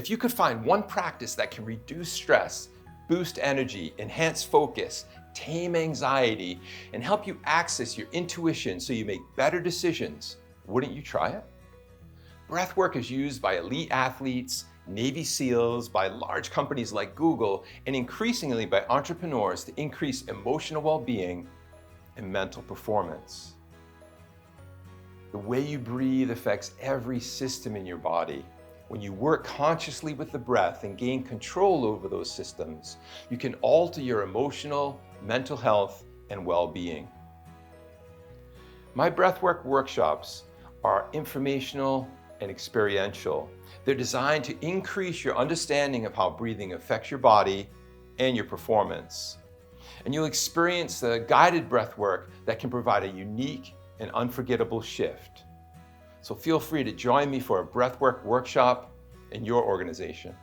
If you could find one practice that can reduce stress, boost energy, enhance focus, tame anxiety, and help you access your intuition so you make better decisions, wouldn't you try it? Breathwork is used by elite athletes, Navy SEALs, by large companies like Google, and increasingly by entrepreneurs to increase emotional well-being and mental performance. The way you breathe affects every system in your body. When you work consciously with the breath and gain control over those systems, you can alter your emotional, mental health, and well-being. My breathwork workshops are informational and experiential. They're designed to increase your understanding of how breathing affects your body and your performance. And you'll experience the guided breathwork that can provide a unique and unforgettable shift. So feel free to join me for a breathwork workshop in your organization.